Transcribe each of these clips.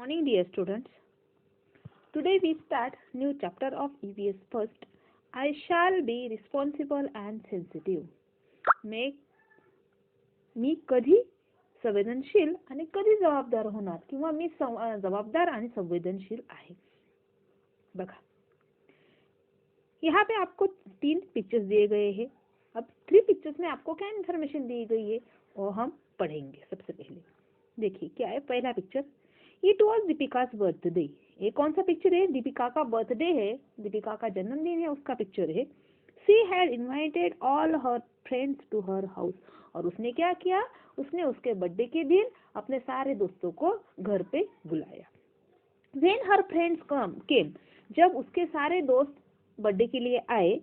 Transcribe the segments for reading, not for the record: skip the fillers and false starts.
Morning, dear students. Today we start new chapter of EVS. First, I shall be responsible and sensitive. मैं मी कधी संवेदनशील आणि कधी जबाबदार होणार किंवा मी जबाबदार आणि संवेदनशील आहे. बघा, यहाँ पे आपको 3 पिक्चर्स दिए गए हैं. अब 3 पिक्चर्स में आपको क्या इन्फॉर्मेशन दी गई है वो हम पढ़ेंगे. सबसे पहले देखिए क्या है. पहला पिक्चर, इट वॉज दीपिका's बर्थडे. ये कौन सा पिक्चर है? दीपिका का बर्थडे है, दीपिका का जन्मदिन है, उसका पिक्चर है. She had invited all her friends to her house. और उसने क्या किया? उसने उसके बर्थडे के दिन अपने सारे दोस्तों को घर पे बुलाया. व्हेन हर फ्रेंड्स केम, जब उसके सारे दोस्त बर्थडे के लिए आए,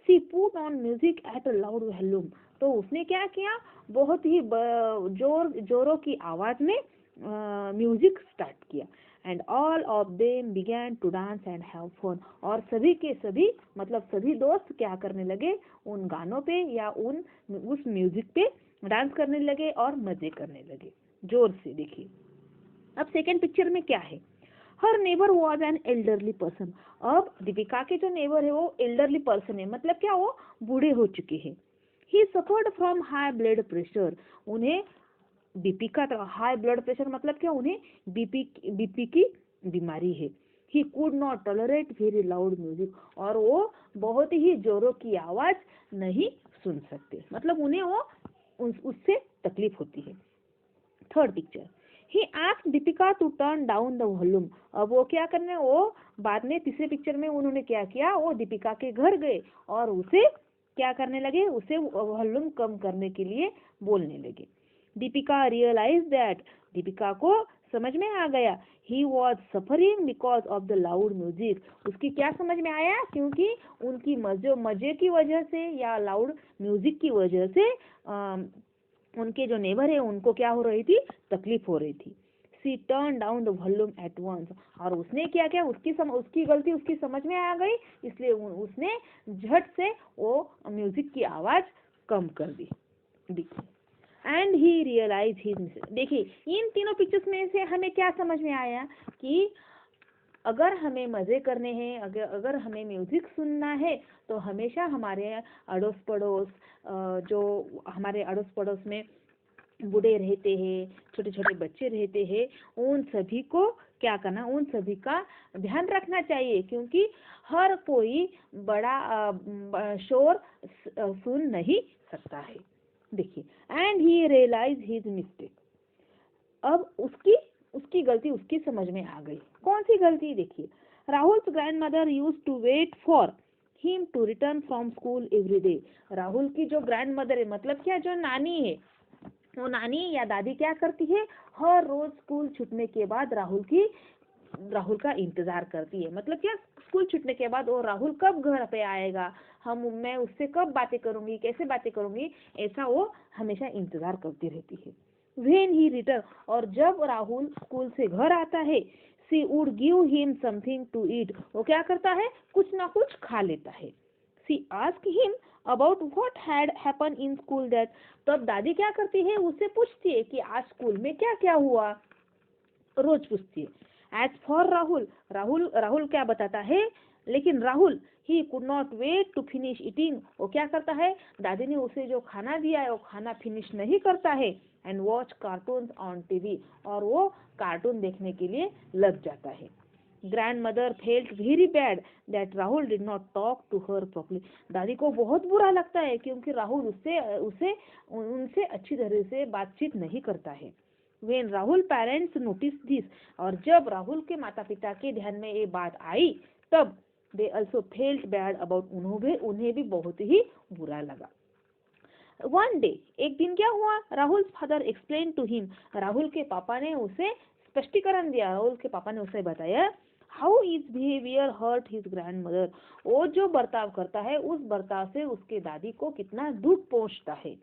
she put on music at a loud volume. तो उसने क्या किया? बहुत ही जोरों की आवाज में म्यूजिक स्टार्ट किया. And all of them began to dance and have fun. और सभी के सभी मतलब सभी दोस्त क्या करने लगे? उन गानों पे या उस म्यूजिक पे डांस करने लगे और मजे करने लगे जोर से. देखिए अब सेकेंड पिक्चर में क्या है? Her neighbour was an elderly person. अब दीपिका के जो नेबर है वो एल्डरली पर्सन है, मतलब क्या? वो बूढ़े हो चुके हैं. ही suffered from high blood pressure. उन्हें बीपी का हाई ब्लड प्रेशर मतलब क्या? उन्हें बीपी की बीमारी है. ही could not tolerate very loud music. और वो बहुत ही जोरों की आवाज नहीं सुन सकते, मतलब उन्हें वो उससे तकलीफ होती है. Third picture, he asked Deepika to turn down the volume. अब वो क्या करने, वो बाद में तीसरे पिक्चर में उन्होंने क्या किया? वो दीपिका के घर गए और उसे क्या करने लगे? उसे वॉल्यूम कम करने के लिए बोलने लगे. दीपिका रियलाइज दैट, दीपिका को समझ में आ गया, he was suffering because of the loud music. उसकी क्या समझ में आया? क्योंकि उनकी मजे की वजह से या लाउड म्यूजिक की वजह से उनके जो नेबर है उनको क्या हो रही थी? तकलीफ हो रही थी. She turn down the volume at once. और उसने क्या किया? उसकी गलती उसकी समझ में आ गई, इसलिए उसने झट से वो म्यूजिक की आवाज कम कर दी. And he realise his mistake. देखिए इन तीनों पिक्चर्स में से हमें क्या समझ में आया कि अगर हमें मजे करने हैं, अगर हमें म्यूजिक सुनना है तो हमेशा हमारे अड़ोस पड़ोस जो हमारे अड़ोस पड़ोस में बूढ़े रहते हैं, छोटे छोटे बच्चे रहते हैं, उन सभी को क्या करना? उन सभी का ध्यान रखना चाहिए, क्योंकि हर कोई बड़ा शोर सुन नहीं सकता है. देखिए and he realise his mistake. अब उसकी गलती उसकी समझ में आ गई. कौन सी गलती? देखिए, Rahul's grandmother used to wait for him to return from school every day. Rahul की जो ग्रैंडमदर है, मतलब क्या, जो नानी है, वो नानी या दादी क्या करती है? हर रोज स्कूल छूटने के बाद राहुल का इंतजार करती है. मतलब क्या? स्कूल छूटने के बाद वो राहुल कब घर पे आएगा, मैं उससे कब बातें करूंगी, कैसे बातें करूंगी, ऐसा वो हमेशा इंतजार करती रहती है. When he return, और जब राहुल स्कूल से घर आता है, she would give him something to eat. वो क्या करता है? कुछ ना कुछ खा लेता है. She asked him about what had happened in school that. तब दादी क्या करती है? उससे पूछती है कि आज स्कूल में क्या क्या हुआ, रोज पूछती है. As for राहुल क्या बताता है? लेकिन Rahul he could not wait to finish eating. वो क्या करता है? दादी ने उसे जो खाना दिया है वो खाना फिनिश नहीं करता है. And watch cartoons on TV. और वो कार्टून देखने के लिए लग जाता है. Grandmother felt very bad that Rahul did not talk to her properly. दादी को बहुत बुरा लगता है क्योंकि राहुल उनसे अच्छी तरह से बातचीत नहीं करता है. When Rahul parents notice this, और जब राहुल के माता पिता के ध्यान में ये बात आई, तब they also felt bad about. उन्हें भी बहुत ही बुरा लगा. वन डे, एक दिन क्या हुआ? Rahul father explain to him. Rahul के पापा ने उसे स्पष्टीकरण दिया. राहुल के पापा ने उसे बताया how is behaviour hurt his grandmother. वो जो बर्ताव करता है उस बर्ताव से उसके दादी को कितना दुख पहुंचता है.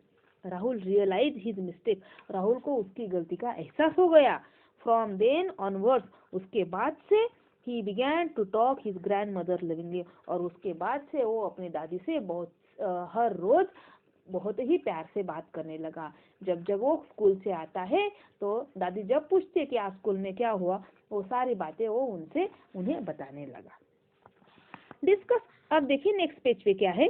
Rahul realise his mistake. Rahul को उसकी गलती का एहसास हो गया. फ्रॉम देन ऑनवर्ड्स, उसके बाद से ही began to talk his grandmother lovingly. और उसके बाद से वो अपनी दादी से बहुत हर रोज बहुत ही प्यार से बात करने लगा। जब जब वो स्कूल से आता है तो दादी जब पूछती है कि आज स्कूल में क्या हुआ, वो सारी बातें वो उन्हें बताने लगा। डिस्कस, अब देखिए नेक्स्ट पेज पे क्या है,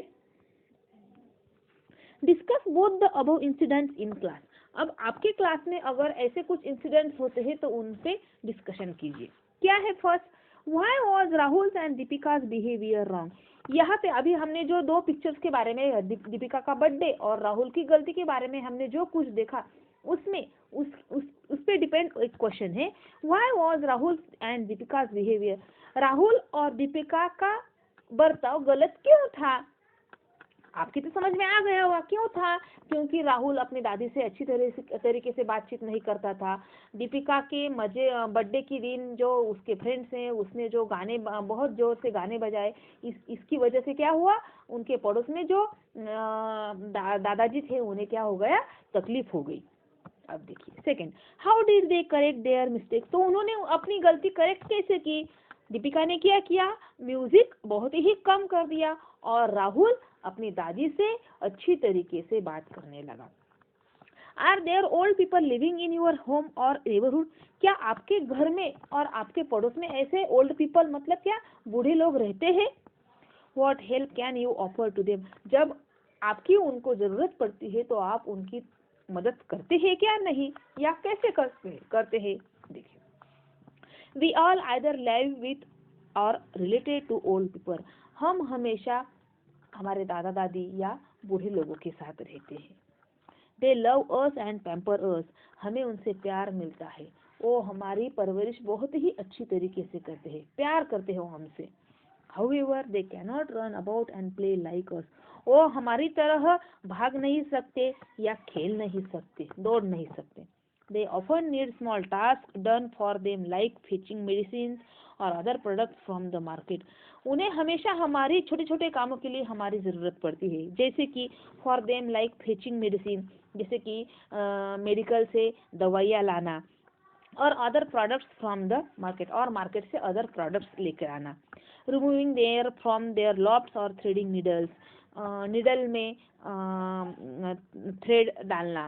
discuss both the above incidents in class. अब आपके क्लास में अगर ऐसे कुछ इंसिडेंट्स होते हैं तो उन पे डिस्कशन कीजिए। क्या है first, why was Rahul and Deepika's behaviour wrong. यहाँ पे अभी हमने जो दो पिक्चर्स के बारे में, दीपिका का बर्थडे और राहुल की गलती के बारे में हमने जो कुछ देखा, उसमें उस पे डिपेंड एक क्वेश्चन है, why was Rahul and Deepika's behaviour, Rahul और दीपिका का बर्ताव गलत क्यों था। आपकी तो समझ में आ गया होगा क्यों था, क्योंकि राहुल अपनी दादी से अच्छी तरीके से बातचीत नहीं करता था। दीपिका के बर्थडे के दिन जो उसके फ्रेंड्स हैं, उसने जो गाने बहुत जोर से गाने बजाए, इसकी वजह से क्या हुआ, उनके पड़ोस में जो दादाजी थे उन्हें क्या हो गया, तकलीफ हो गई। अब देखिए second, how did they correct their mistake. तो उन्होंने अपनी गलती करेक्ट कैसे की। दीपिका ने क्या किया, म्यूजिक बहुत ही कम कर दिया और राहुल अपनी दादी से अच्छी तरीके से बात करने लगा। Are there old people living in your home or neighbourhood. क्या आपके घर में और आपके पड़ोस में ऐसे ओल्ड पीपल, मतलब क्या बूढ़े लोग रहते हैं। What help can you offer to them. जब आपकी उनको जरूरत पड़ती है तो आप उनकी मदद करते हैं क्या, नहीं, या कैसे करते हैं। देखिए, we all either live with or related to old people. हम हमेशा हमारे दादा दादी या बूढ़े लोगों के साथ रहते हैं। They love us and pamper us. हमें उनसे प्यार मिलता है, वो हमारी परवरिश बहुत ही अच्छी तरीके से करते हैं, प्यार करते हो हमसे। However, they cannot run about and play like us. वो हमारी तरह भाग नहीं सकते या खेल नहीं सकते, दौड़ नहीं सकते। They often need small tasks done for them like fetching medicines or other products from the market. उन्हें हमेशा हमारी छोटे छोटे कामों के लिए हमारी ज़रूरत पड़ती है, जैसे कि for them like fetching medicine, जैसे कि मेडिकल से दवाइयाँ लाना, और other products from the market, और मार्केट से अदर प्रोडक्ट्स लेकर आना। Removing their from their lops और थ्रेडिंग नीडल्स, नीडल में थ्रेड डालना।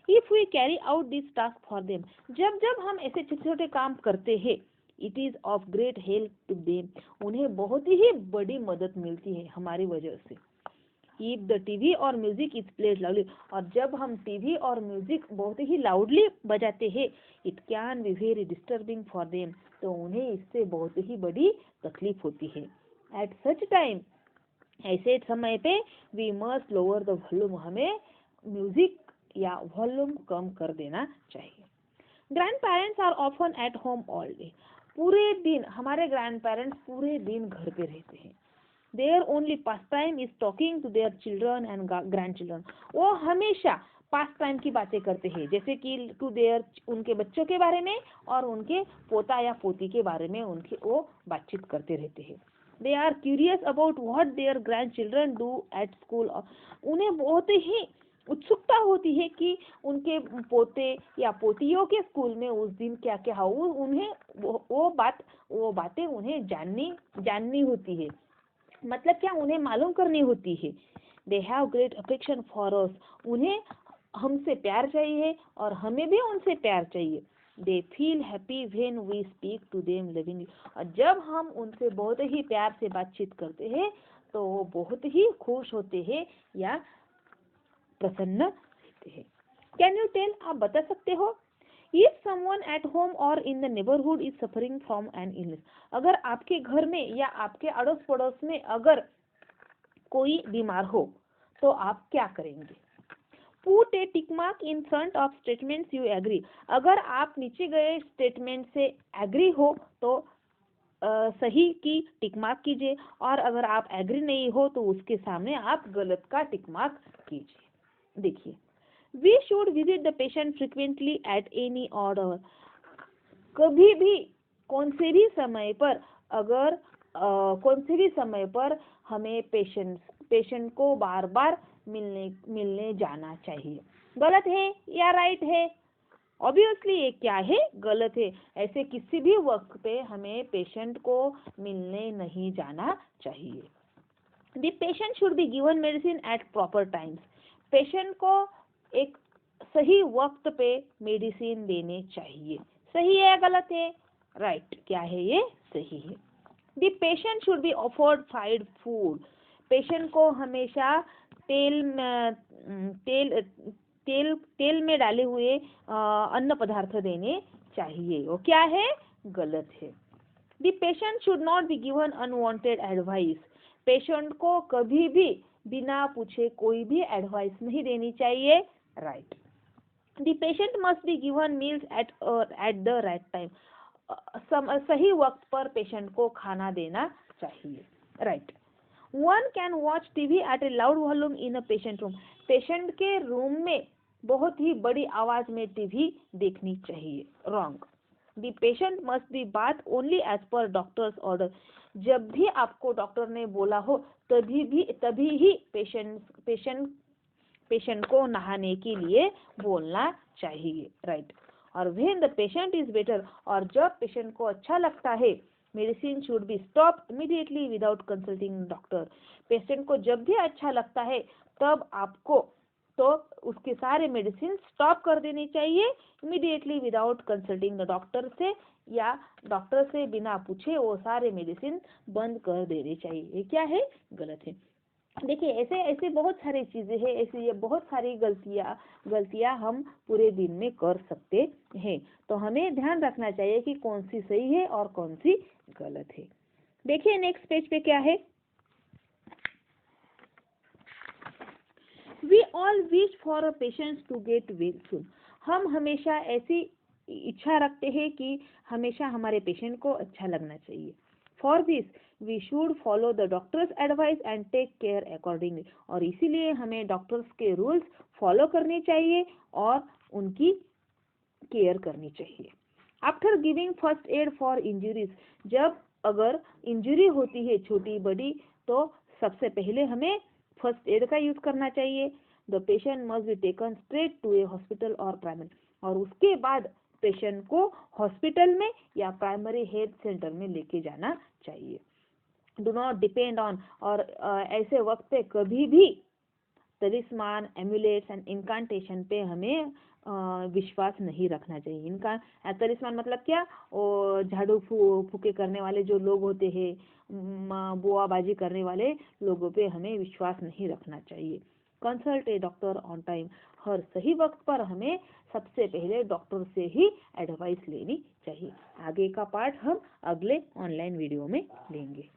If we carry out this task for them, जब जब हम ऐसे छोटे छोटे काम करते हैं, it is of great help to them, उन्हें बहुत ही बड़ी मदद मिलती है हमारी वजह से। If the TV और म्यूजिक इज प्लेड लाउडली, और जब हम टीवी और म्यूजिक बहुत ही लाउडली बजाते हैं, it can be very disturbing for them, तो उन्हें इससे बहुत ही बड़ी तकलीफ होती है। एट सच टाइम, ऐसे समय पे we must lower the volume, हमें म्यूजिक या वॉल्यूम कम कर देना चाहिए। Grandparents are often at home all day. पूरे दिन हमारे ग्रैंड पेरेंट्स पूरे दिन घर पे रहते हैं। Their only pastime is talking to their children and grandchildren. वो हमेशा पास्ट टाइम की बातें करते हैं, जैसे कि टू देयर, उनके बच्चों के बारे में और उनके पोता या पोती के बारे में उनके वो बातचीत करते रहते हैं। They are curious about what their grandchildren do at school. उन्हें बहुत ही उत्सुकता होती है कि उनके पोते या पोतियों के स्कूल में उस दिन क्या क्या हो, उन्हें वो बातें उन्हें जाननी होती है, मतलब क्या उन्हें मालूम करनी होती है। They have great affection for us, उन्हें हमसे प्यार चाहिए और हमें भी उनसे प्यार चाहिए। They feel happy when we speak to them lovingly, और जब हम उनसे बहुत ही प्यार से बातचीत करते हैं तो वो बहुत ही खुश होते हैं या प्रसन्न रहते हैं। कैन यू टेल, आप बता सकते हो, If someone at home or in the neighborhood is suffering from an illness, अगर आपके घर में या आपके अड़ोस पड़ोस में अगर कोई बीमार हो तो आप क्या करेंगे। Put a tick mark in front of statements you agree. अगर आप नीचे गए स्टेटमेंट से एग्री हो तो सही की टिक मार्क कीजिए, और अगर आप एग्री नहीं हो तो उसके सामने आप गलत का टिक मार्क कीजिए। देखिए, We should visit the patient frequently at any order. कभी भी कौन से भी समय पर हमें पेशेंट को बार बार मिलने जाना चाहिए। गलत है या राइट है, ऑब्वियसली ये क्या है, गलत है। ऐसे किसी भी वक्त पे हमें पेशेंट को मिलने नहीं जाना चाहिए। The patient should be given medicine at proper times. Patient को एक सही वक्त पे मेडिसिन देने चाहिए। सही है या गलत है? राइट, क्या है ये? सही है। The patient should be offered fried food. Patient को हमेशा तेल तेल तेल तेल में डाले हुए अन्न पदार्थ देने चाहिए। वो क्या है? गलत है। The patient should not be given unwanted advice. Patient को कभी भी बिना पूछे कोई भी एडवाइस नहीं देनी चाहिए। Right. The patient must be given meals at the right time. सही वक्त पर पेशेंट को खाना देना चाहिए। Right. One can watch TV at a loud volume in a patient room. Patient के रूम में बहुत ही बड़ी आवाज में टीवी देखनी चाहिए। Wrong. The patient must be bath only as per doctor's order. जब भी आपको डॉक्टर ने बोला हो तभी ही पेशेंट को नहाने के लिए बोलना चाहिए। राइट। और when the patient is better, और जब पेशेंट को अच्छा लगता है, medicine should be stop immediately without consulting doctor. Patient को जब भी अच्छा लगता है तब आपको तो उसके सारे मेडिसिन स्टॉप कर देने चाहिए immediately without consulting the doctor से, या डॉक्टर से बिना पूछे वो सारे मेडिसिन बंद कर देने चाहिए। ये क्या है? गलत है। देखिए, ऐसे ऐसे बहुत सारी चीजें हैं, ऐसी ये बहुत सारी गलतियां हम पूरे दिन में कर सकते हैं। तो हमें ध्यान रखना चाहिए कि कौन सी सही है और कौन सी गलत है। देखिए नेक्स्ट पेज पे क्या है। We all wish for a patient to get well soon. हम हमेशा ऐसी इच्छा रखते हैं कि हमेशा हमारे पेशेंट को अच्छा लगना चाहिए। For this, we should follow the doctor's advice and take care accordingly. और इसीलिए हमें डॉक्टर्स के रूल्स फॉलो करने चाहिए और उनकी केयर करनी चाहिए। After giving first aid for injuries, जब अगर इंजरी होती है छोटी बड़ी, तो सबसे पहले हमें फर्स्ट एड का यूज करना चाहिए। The patient must be taken straight to a hospital और प्राइमरी, और उसके बाद पेशेंट को हॉस्पिटल में या प्राइमरी हेल्थ सेंटर में लेके जाना चाहिए। डू नॉट डिपेंड ऑन, और ऐसे वक्त पे कभी भी तलिस्मान, एम्युलेट्स एंड इनकांटेशन पे हमें विश्वास नहीं रखना चाहिए। इनका तलिस्मान मतलब क्या? वो झाड़ू फूके करने वाले जो लोग होते हैं, बुआबाजी करने वाले लोगों पे हमें विश्वास नहीं रखना चाहिए। Consult a doctor on time, हर सही वक्त पर हमें सबसे पहले डॉक्टर से ही एडवाइस लेनी चाहिए। आगे का पार्ट हम अगले ऑनलाइन वीडियो में लेंगे।